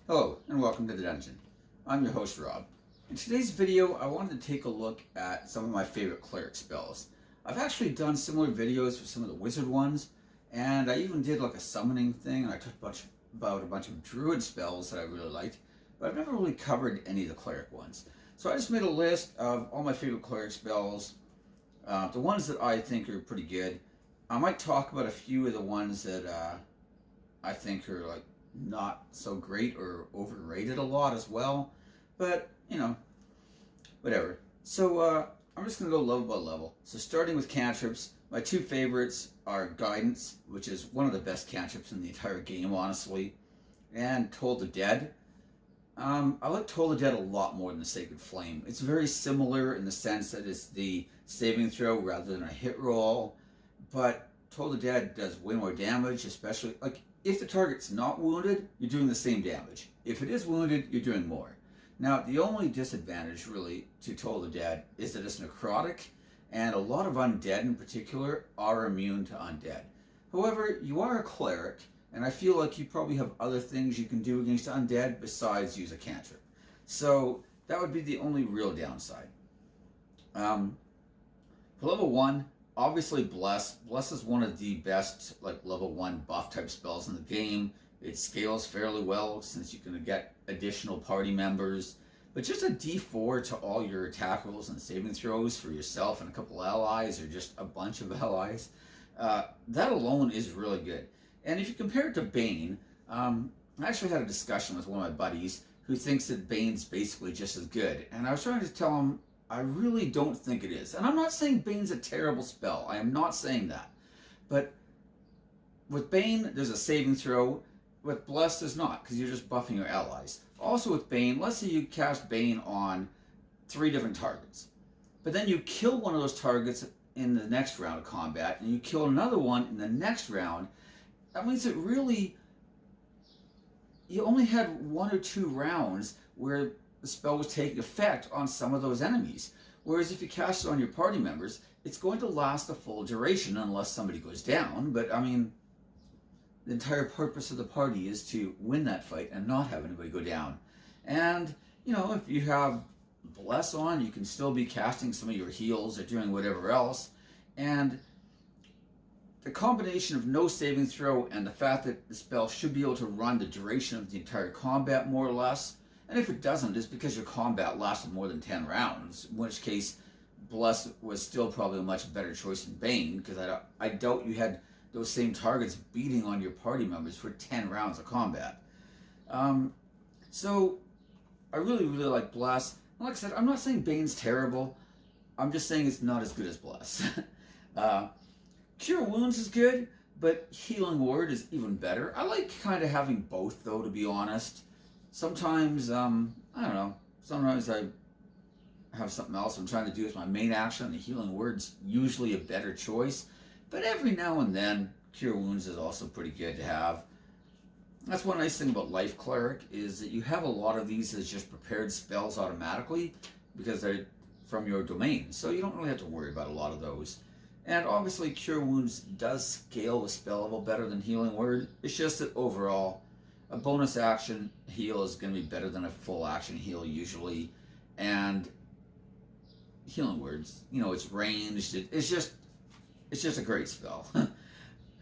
Hello, and welcome to the dungeon. I'm your host, Rob. In today's video, I wanted to take a look at some of my favorite cleric spells. I've actually done similar videos for some of the wizard ones, and I even did like a summoning thing, and I talked about a bunch of druid spells that I really liked, but I've never really covered any of the cleric ones. So I just made a list of all my favorite cleric spells, the ones that I think are pretty good. I might talk about a few of the ones that I think are like not so great or overrated a lot as well, but whatever. So I'm just gonna go level by level. So starting with cantrips, my two favorites are Guidance, which is one of the best cantrips in the entire game, honestly, and Toll the Dead. I like Toll the Dead a lot more than the Sacred Flame. It's very similar in the sense that it's the saving throw rather than a hit roll, but Toll the Dead does way more damage, especially like if the target's not wounded, you're doing the same damage. If it is wounded, you're doing more. Now, the only disadvantage really to Toll the Dead is that it's necrotic, and a lot of undead in particular are immune to undead. However, you are a cleric, and I feel like you probably have other things you can do against undead besides use a cantrip. So that would be the only real downside. For level 1, obviously Bless. Bless is one of the best like level 1 buff type spells in the game. It scales fairly well since you can get additional party members. But just a D4 to all your attack rolls and saving throws for yourself and a couple allies or just a bunch of allies, that alone is really good. And if you compare it to Bane, I actually had a discussion with one of my buddies who thinks that Bane's basically just as good. And I was trying to tell him I really don't think it is. And I'm not saying Bane's a terrible spell. I am not saying that. But with Bane, there's a saving throw. With Bless, there's not, because you're just buffing your allies. Also with Bane, let's say you cast Bane on 3 different targets. But then you kill one of those targets in the next round of combat, and you kill another one in the next round. That means that really, you only had 1 or 2 rounds where the spell was taking effect on some of those enemies. Whereas if you cast it on your party members, it's going to last the full duration unless somebody goes down. But I mean, the entire purpose of the party is to win that fight and not have anybody go down. And, if you have Bless on, you can still be casting some of your heals or doing whatever else. And the combination of no saving throw and the fact that the spell should be able to run the duration of the entire combat more or less, and if it doesn't, it's because your combat lasted more than 10 rounds, in which case Bless was still probably a much better choice than Bane, because I doubt you had those same targets beating on your party members for 10 rounds of combat. So I really, really like Bless. And like I said, I'm not saying Bane's terrible. I'm just saying it's not as good as Bless. Cure Wounds is good, but Healing Word is even better. I like kind of having both, though, to be honest. Sometimes, I don't know, sometimes I have something else I'm trying to do as my main action, and the Healing Word's usually a better choice. But every now and then, Cure Wounds is also pretty good to have. That's one nice thing about Life Cleric, is that you have a lot of these as just prepared spells automatically, because they're from your domain, so you don't really have to worry about a lot of those. And obviously, Cure Wounds does scale the spell level better than Healing Word. It's just that overall, a bonus action heal is going to be better than a full action heal usually. And Healing Words, it's ranged. It's just a great spell.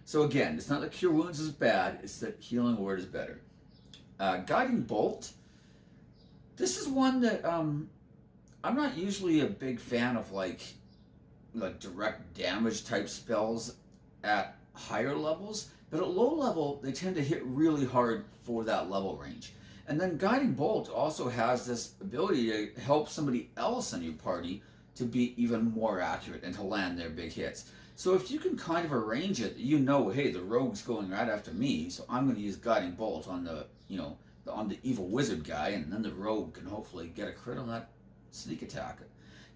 So again, it's not that Cure Wounds is bad, it's that Healing Word is better. Guiding Bolt. This is one that I'm not usually a big fan of like direct damage type spells at higher levels, but at low level they tend to hit really hard for that level range. And then Guiding Bolt also has this ability to help somebody else in your party to be even more accurate and to land their big hits. So if you can kind of arrange it, hey, the rogue's going right after me, so I'm going to use Guiding Bolt on on the evil wizard guy, and then the rogue can hopefully get a crit on that sneak attack.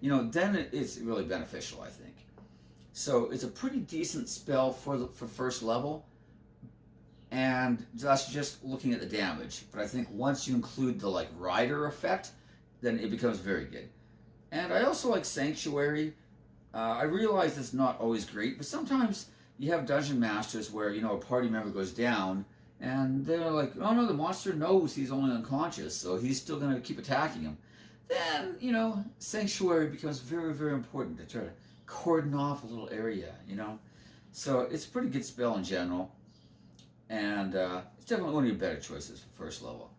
Then it's really beneficial, I think. So it's a pretty decent spell for first level, and that's just looking at the damage. But I think once you include the rider effect, then it becomes very good. And I also like Sanctuary. I realize it's not always great, but sometimes you have dungeon masters where a party member goes down, and they're like, oh no, the monster knows he's only unconscious, so he's still going to keep attacking him. Then, Sanctuary becomes very, very important to try to cordon off a little area, So it's a pretty good spell in general, and it's definitely one of your better choices for first level.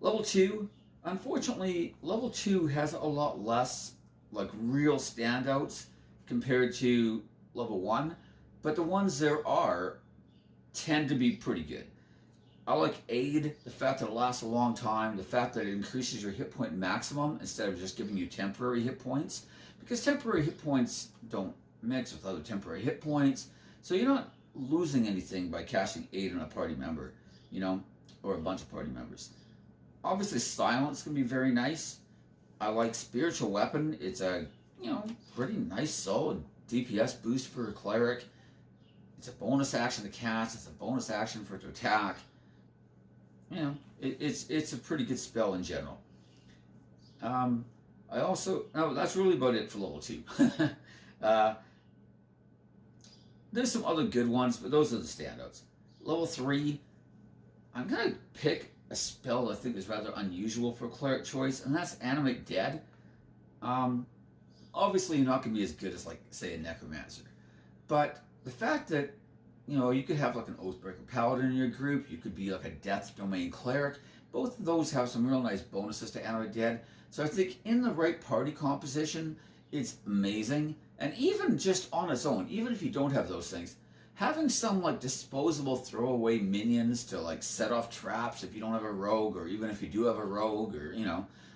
Level 2, unfortunately, level 2 has a lot less like real standouts compared to level 1, but the ones there are tend to be pretty good. I like Aid, the fact that it lasts a long time, the fact that it increases your hit point maximum instead of just giving you temporary hit points, because temporary hit points don't mix with other temporary hit points, so you're not losing anything by casting Aid on a party member, or a bunch of party members. Obviously, Silence can be very nice. I like Spiritual Weapon. It's a, pretty nice, solid DPS boost for a Cleric. It's a bonus action to cast. It's a bonus action for it to attack. It's a pretty good spell in general. That's really about it for level 2. There's some other good ones, but those are the standouts. Level 3, I'm going to pick a spell I think is rather unusual for Cleric choice, and that's Animate Dead. Obviously, you're not going to be as good as, like, say, a Necromancer. But the fact that, you could have, like, an Oathbreaker Paladin in your group, you could be, like, a Death Domain Cleric. Both of those have some real nice bonuses to Animate Dead. So I think in the right party composition, it's amazing. And even just on its own, even if you don't have those things, having some like disposable throwaway minions to like set off traps if you don't have a rogue, or even if you do have a rogue, or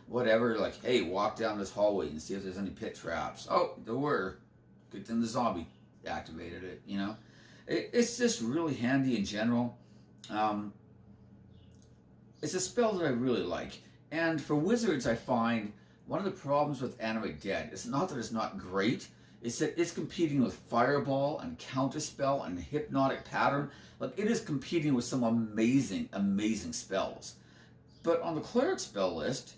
whatever, like, hey, walk down this hallway and see if there's any pit traps. Oh, there were. Good thing the zombie activated it, It's just really handy in general. It's a spell that I really like. And for wizards, I find one of the problems with Animate Dead is not that it's not great, it's that it's competing with Fireball and Counterspell and Hypnotic Pattern. Like, it is competing with some amazing, amazing spells. But on the Cleric spell list,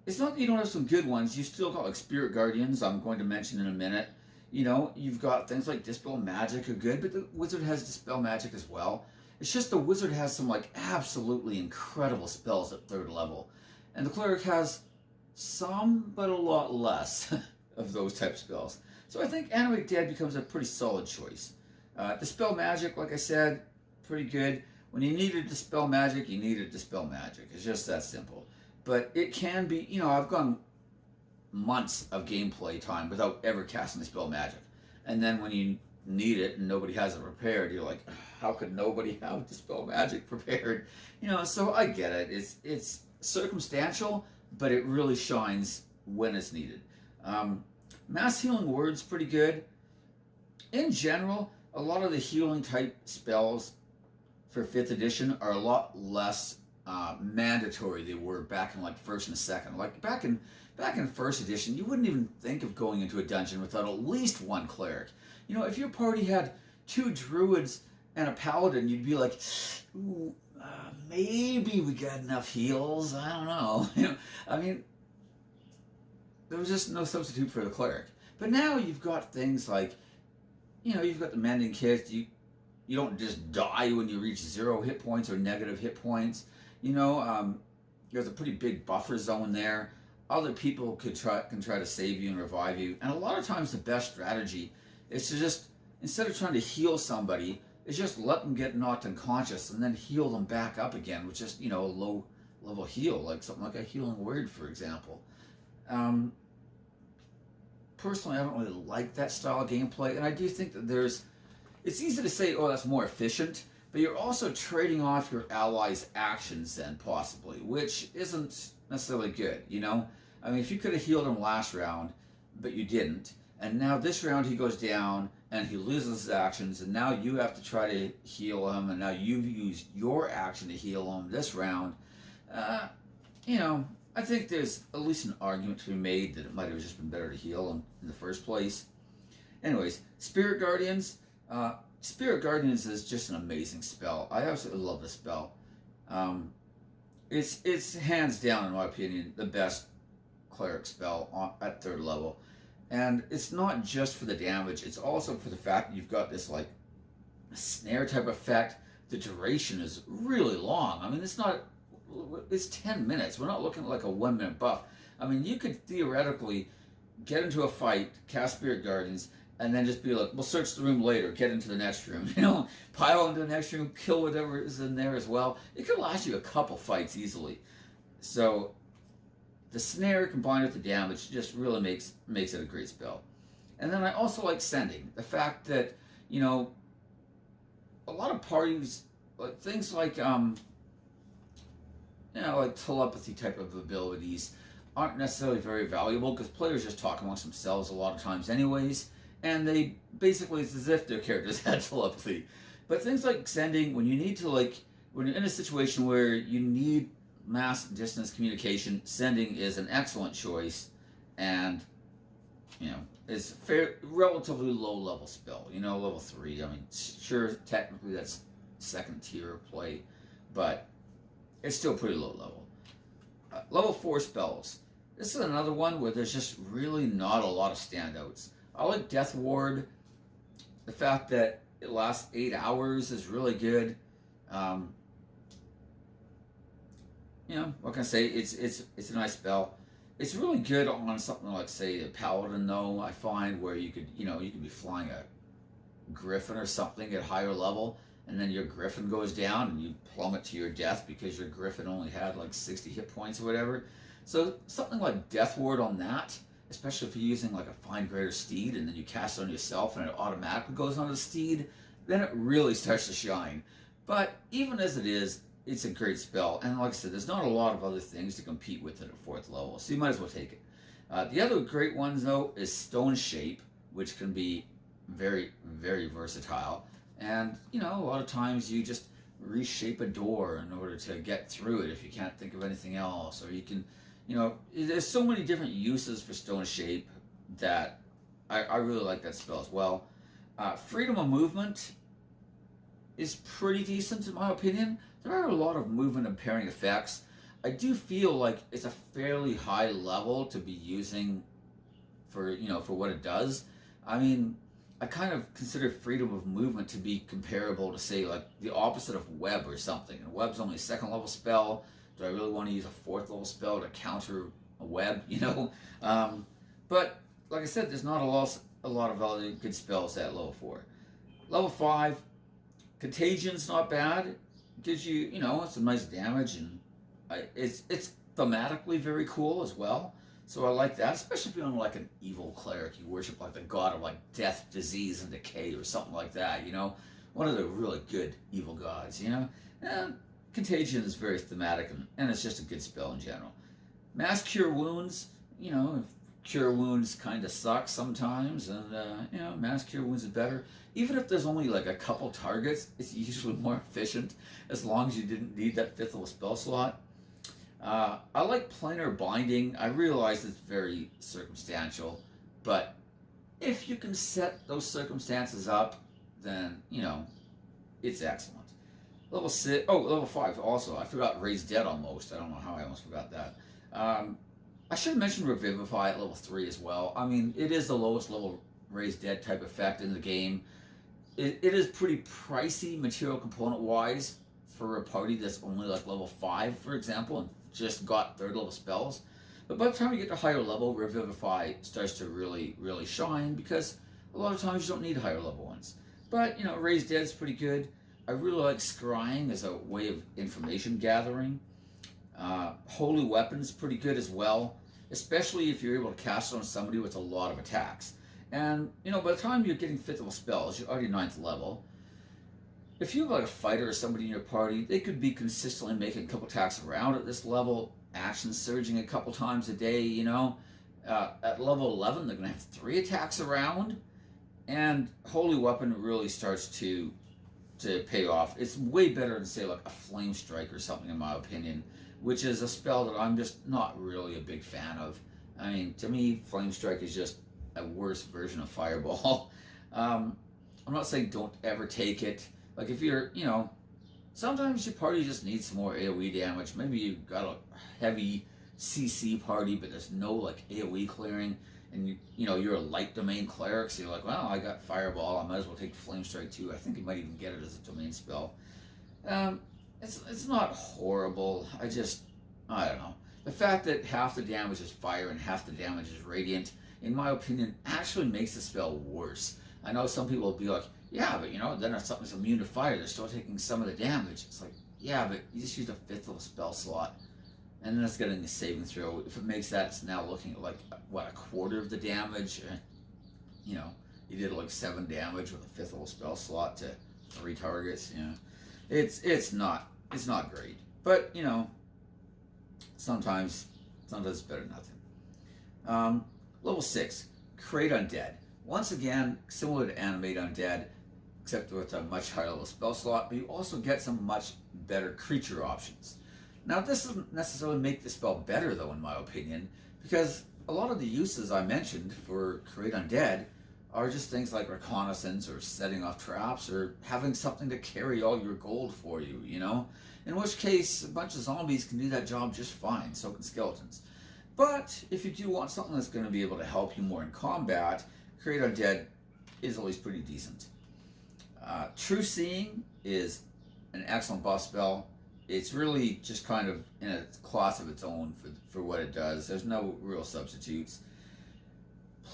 it's not that you don't have some good ones. You've still got like Spirit Guardians, I'm going to mention in a minute. You've got things like Dispel Magic are good, but the Wizard has Dispel Magic as well. It's just the Wizard has some like absolutely incredible spells at 3rd level. And the Cleric has some, but a lot less of those type of spells. So I think Animate Dead becomes a pretty solid choice. Dispel Magic, like I said, pretty good. When you need to Dispel Magic, you need to Dispel Magic. It's just that simple. But it can be, I've gone months of gameplay time without ever casting Dispel Magic. And then when you need it and nobody has it prepared, you're like, how could nobody have Dispel Magic prepared? So I get it. It's circumstantial, but it really shines when it's needed. Mass Healing Word's pretty good. In general, a lot of the healing type spells for 5th edition are a lot less mandatory they were back in like 1st and 2nd. Like back in 1st edition, you wouldn't even think of going into a dungeon without at least one Cleric. If your party had 2 Druids and a Paladin, you'd be like, ooh, maybe we got enough heals. I don't know. I mean, there was just no substitute for the Cleric. But now you've got things like, you've got the Mending Kit. You don't just die when you reach 0 hit points or negative hit points. There's a pretty big buffer zone there. Other people can try to save you and revive you. And a lot of times the best strategy is to just, instead of trying to heal somebody, is just let them get knocked unconscious and then heal them back up again with just, a low level heal, like something like a Healing Word, for example. Personally, I don't really like that style of gameplay, and I do think that it's easy to say, oh, that's more efficient, but you're also trading off your allies' actions then, possibly, which isn't necessarily good, I mean, if you could have healed him last round, but you didn't, and now this round he goes down, and he loses his actions, and now you have to try to heal him, and now you've used your action to heal him this round, I think there's at least an argument to be made that it might have just been better to heal him in the first place. Anyways, Spirit Guardians. Spirit Guardians is just an amazing spell. I absolutely love this spell. It's hands down, in my opinion, the best Cleric spell at 3rd level. And it's not just for the damage, it's also for the fact that you've got this like snare type effect the duration is really long. I mean, it's 10 minutes. We're not looking at like a 1 minute buff. I mean, you could theoretically get into a fight, cast Spirit Guardians, and then just be like, we'll search the room later, get into the next room, pile into the next room, kill whatever is in there as well. It could last you a couple fights easily. So the snare combined with the damage just really makes it a great spell. And then I also like sending. The fact that, a lot of parties, like things like, like telepathy type of abilities aren't necessarily very valuable because players just talk amongst themselves a lot of times anyways, and they basically, it's as if their characters had telepathy. But things like sending, when you need to, when you're in a situation where you need mass distance communication, sending is an excellent choice, and, it's relatively low level spell, level 3. I mean, sure, technically that's second tier play, but it's still pretty low level. Level 4 spells. This is another one where there's just really not a lot of standouts. I like Death Ward. The fact that it lasts 8 hours is really good. What can I say? It's a nice spell. It's really good on something like, say, a Paladin, though, I find, where you could be flying a Griffin or something at higher level, and then your Griffin goes down and you plummet to your death because your Griffin only had like 60 hit points or whatever. So something like Death Ward on that, especially if you're using like a Find Greater Steed and then you cast it on yourself and it automatically goes on the steed, then it really starts to shine. But even as it is, it's a great spell, and like I said, there's not a lot of other things to compete with it at 4th level, so you might as well take it. The other great ones, though, is Stone Shape, which can be very, very versatile. And, a lot of times you just reshape a door in order to get through it if you can't think of anything else. Or you can, there's so many different uses for Stone Shape that I really like that spell as well. Freedom of Movement is pretty decent in my opinion. There are a lot of movement impairing effects. I do feel like it's a fairly high level to be using for what it does. I mean, I kind of consider Freedom of Movement to be comparable to, say, like the opposite of Web or something. And Web's only a 2nd level spell. Do I really want to use a 4th level spell to counter a Web? But like I said, there's not a lot of other good spells at level 4. Level 5, Contagion's not bad. Gives you, some nice damage, and it's thematically very cool as well. So I like that, especially if you're on like an evil cleric. You worship like the god of like death, disease, and decay or something like that, One of the really good evil gods, And Contagion is very thematic, and it's just a good spell in general. Mass Cure Wounds, Cure Wounds kind of suck sometimes, and, Mass Cure Wounds is better. Even if there's only like a couple targets, it's usually more efficient as long as you didn't need that 5th level spell slot. I like Planar Binding. I realize it's very circumstantial, but if you can set those circumstances up, then, it's excellent. Level 5 also. I forgot Raise Dead almost. I don't know how I almost forgot that. I should mention Revivify at level 3 as well. I mean, it is the lowest level Raise Dead type effect in the game. It is pretty pricey material component wise for a party that's only like level 5, for example, and just got 3rd level spells. But by the time you get to higher level, Revivify starts to really, really shine because a lot of times you don't need higher level ones. But, Raise Dead is pretty good. I really like Scrying as a way of information gathering. Holy Weapon's pretty good as well, especially if you're able to cast it on somebody with a lot of attacks. And, by the time you're getting 5th level spells, you're already 9th level. If you have like a fighter or somebody in your party, they could be consistently making a couple attacks around at this level, action surging a couple times a day, At level 11, they're going to have 3 attacks around, and Holy Weapon really starts to pay off. It's way better than, say, like a Flame Strike or something, in my opinion, which is a spell that I'm just not really a big fan of. I mean, to me, Flame Strike is just a worse version of Fireball. I'm not saying don't ever take it. Like, if you're, sometimes your party just needs some more AoE damage. Maybe you've got a heavy CC party, but there's no, like, AoE clearing, and, you're a light domain cleric, so you're like, well, I got Fireball, I might as well take Flame Strike too. I think you might even get it as a domain spell. Um, it's not horrible. I don't know. The fact that half the damage is fire and half the damage is radiant, in my opinion, actually makes the spell worse. I know some people will be like, yeah, but then if something's immune to fire, they're still taking some of the damage. It's like, yeah, but you just used a fifth of a spell slot, and then it's getting a saving throw. If it makes that, it's now looking at like what, a quarter of the damage. You know, you did like 7 damage with a fifth of a spell slot to 3 targets. It's not great, but sometimes it's better than nothing. Level 6, Create Undead. Once again, similar to Animate Undead, except with a much higher level spell slot, but you also get some much better creature options. Now, this doesn't necessarily make the spell better, though, in my opinion, because a lot of the uses I mentioned for Create Undead are just things like reconnaissance or setting off traps or having something to carry all your gold for you, In which case, a bunch of zombies can do that job just fine, so can skeletons. But if you do want something that's going to be able to help you more in combat, Create Undead is always pretty decent. True Seeing is an excellent buff spell. It's really just kind of in a class of its own for what it does. There's no real substitutes.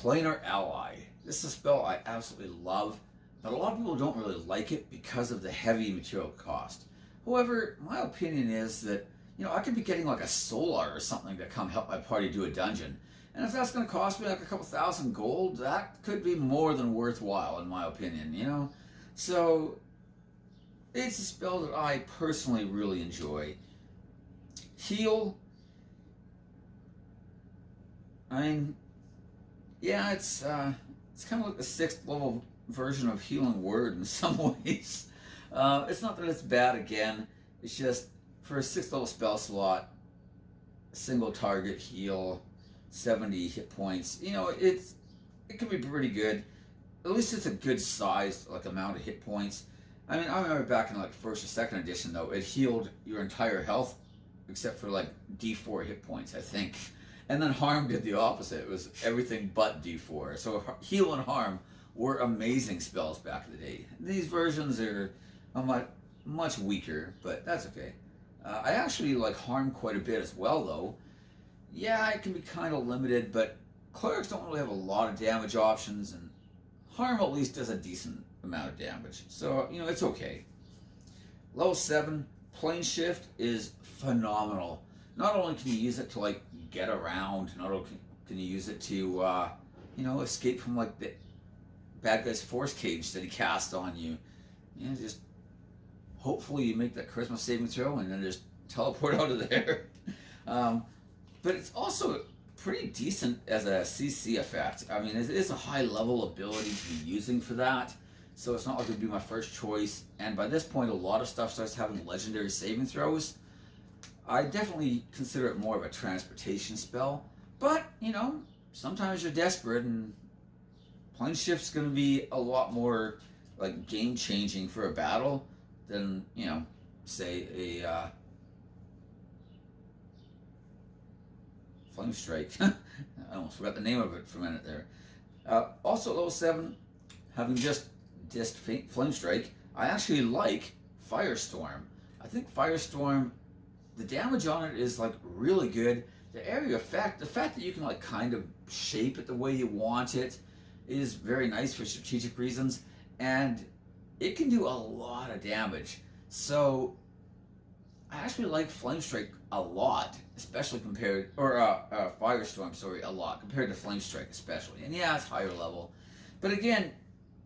Planar Ally. This is a spell I absolutely love, but a lot of people don't really like it because of the heavy material cost. However, my opinion is that, I could be getting like a Solar or something to come help my party do a dungeon. And if that's going to cost me like a couple thousand gold, that could be more than worthwhile in my opinion, So, it's a spell that I personally really enjoy. Heal. I mean, yeah, it's kind of like the 6th level version of Healing Word in some ways. It's not that it's bad again. It's just for a 6th level spell slot, single target heal, 70 hit points. It can be pretty good. At least it's a good sized amount of hit points. I mean, I remember back in like 1st or 2nd edition though, it healed your entire health except for like D4 hit points, I think. And then Harm did the opposite. It was everything but D4. So Heal and Harm were amazing spells back in the day. These versions are much weaker, but that's okay. I actually like Harm quite a bit as well, though. Yeah, it can be kind of limited, but Clerics don't really have a lot of damage options, and Harm at least does a decent amount of damage. So, it's okay. Level 7, Plane Shift is phenomenal. Not only can you use it to get around, not only can you use it to escape from the bad guy's force cage that he cast on you. Just hopefully you make that charisma saving throw and then just teleport out of there. But it's also pretty decent as a CC effect. I mean, it is a high level ability to be using for that. So it's not like it would be my first choice. And by this point, a lot of stuff starts having legendary saving throws. I definitely consider it more of a transportation spell. But, sometimes you're desperate and Plane Shift's going to be a lot more game changing for a battle than, say a Flame Strike. I almost forgot the name of it for a minute there. Also, level 7, having just dissed Flame Strike, I actually like Firestorm. I think Firestorm, the damage on it is really good. The area effect, the fact that you can kind of shape it the way you want it, is very nice for strategic reasons, and it can do a lot of damage. So I actually like Flame Strike a lot, especially compared, or Firestorm, sorry, a lot compared to Flame Strike especially. And yeah, it's higher level, but again,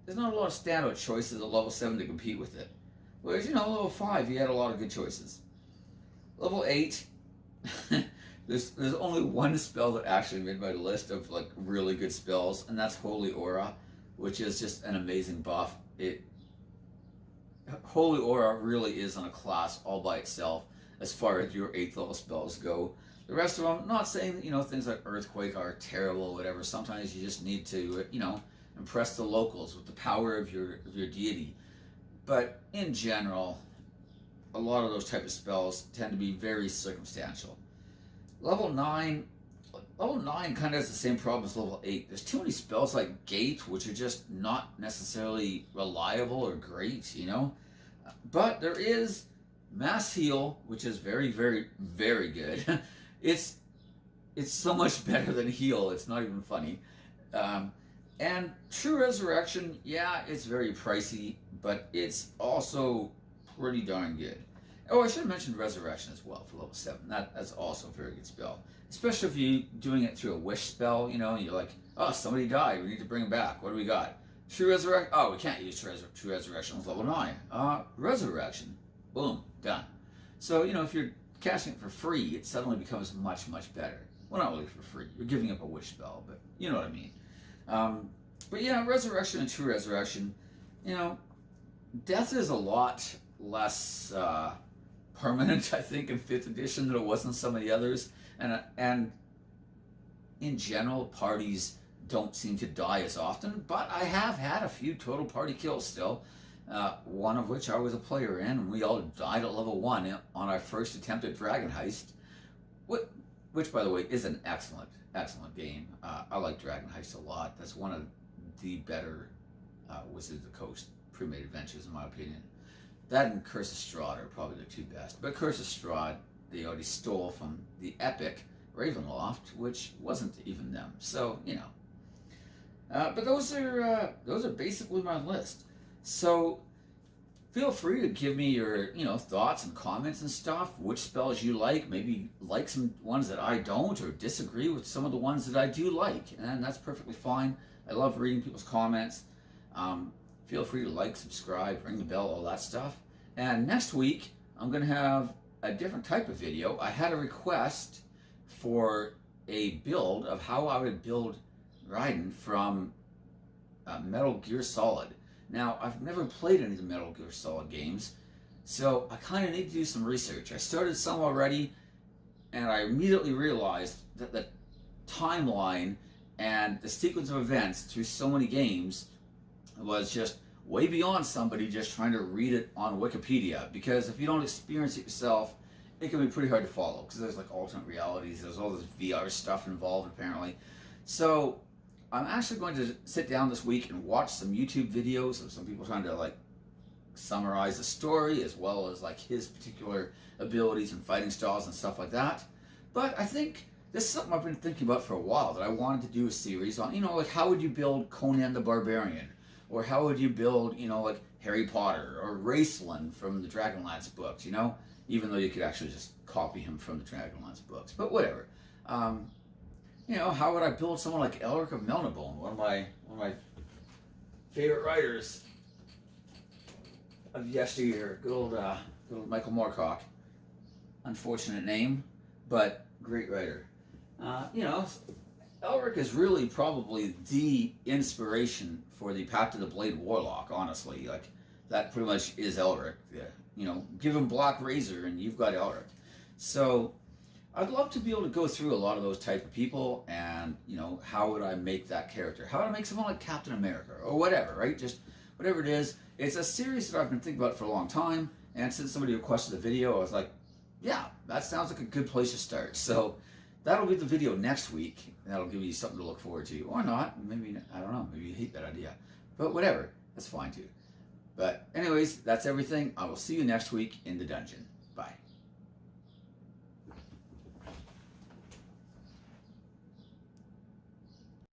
there's not a lot of standout choices at level 7 to compete with it. Whereas level 5, you had a lot of good choices. Level 8, there's only one spell that actually made my list of really good spells, and that's Holy Aura, which is just an amazing buff. Holy Aura really is on a class all by itself as far as your 8th level spells go. The rest of them, not saying things like Earthquake are terrible or whatever. Sometimes you just need to impress the locals with the power of your deity. But in general, a lot of those type of spells tend to be very circumstantial. Level 9 kind of has the same problem as level 8. There's too many spells like Gate, which are just not necessarily reliable or great, But there is Mass Heal, which is very, very, very good. it's so much better than Heal. It's not even funny. Um, and True Resurrection, yeah, it's very pricey, but it's also pretty darn good. Oh, I should have mentioned Resurrection as well for level 7. That's also a very good spell. Especially if you're doing it through a wish spell, you know, and you're like, oh, somebody died, we need to bring him back. What do we got? True Resurrection. Oh, we can't use True Resurrection with level 9. Resurrection. Boom, done. So, you know, if you're casting it for free, it suddenly becomes much, much better. Well, not really for free. You're giving up a wish spell, but you know what I mean. But yeah, Resurrection and True Resurrection, you know, death is a lot less permanent, I think, in 5th edition than it was in some of the others. And in general, parties don't seem to die as often, but I have had a few total party kills still. One of which I was a player in, and we all died at level 1 on our first attempt at Dragon Heist, which, by the way, is an excellent, excellent game. I like Dragon Heist a lot. That's one of the better Wizards of the Coast pre-made adventures, in my opinion. That and Curse of Strahd are probably the 2 best. But Curse of Strahd, they already stole from the epic Ravenloft, which wasn't even them. So, you know. But those are basically my list. So feel free to give me your, you know, thoughts and comments and stuff, which spells you like, maybe like some ones that I don't, or disagree with some of the ones that I do like, and that's perfectly fine. I love reading people's comments. Feel free to like, subscribe, ring the bell, all that stuff. And next week, I'm going to have a different type of video. I had a request for a build of how I would build Raiden from Metal Gear Solid. Now, I've never played any of the Metal Gear Solid games, so I kind of need to do some research. I started some already, and I immediately realized that the timeline and the sequence of events through so many games was just way beyond somebody just trying to read it on Wikipedia, because if you don't experience it yourself, it can be pretty hard to follow, because there's like alternate realities, there's all this VR stuff involved apparently. So I'm actually going to sit down this week and watch some YouTube videos of some people trying to like summarize the story, as well as like his particular abilities and fighting styles and stuff like that. But I think this is something I've been thinking about for a while, that I wanted to do a series on, you know, like how would you build Conan the Barbarian? Or how would you build, you know, like Harry Potter or Raceland from the Dragonlance books, you know? Even though you could actually just copy him from the Dragonlance books. But whatever. You know, how would I build someone like Elric of Melnibone, one of my favorite writers of yesteryear, good old Michael Moorcock. Unfortunate name, but great writer. You know, Elric is really probably the inspiration for the Pact of the Blade Warlock, honestly. Like, that pretty much is Elric. Yeah. You know, give him Black Razor and you've got Elric. So I'd love to be able to go through a lot of those type of people, and, you know, how would I make that character? How would I make someone like Captain America or whatever, right? Just whatever it is. It's a series that I've been thinking about for a long time, and since somebody requested the video, I was like, yeah, that sounds like a good place to start. So that'll be the video next week. That'll give you something to look forward to, or not. Maybe, I don't know, maybe you hate that idea. But whatever, that's fine too. But anyways, that's everything. I will see you next week in the dungeon.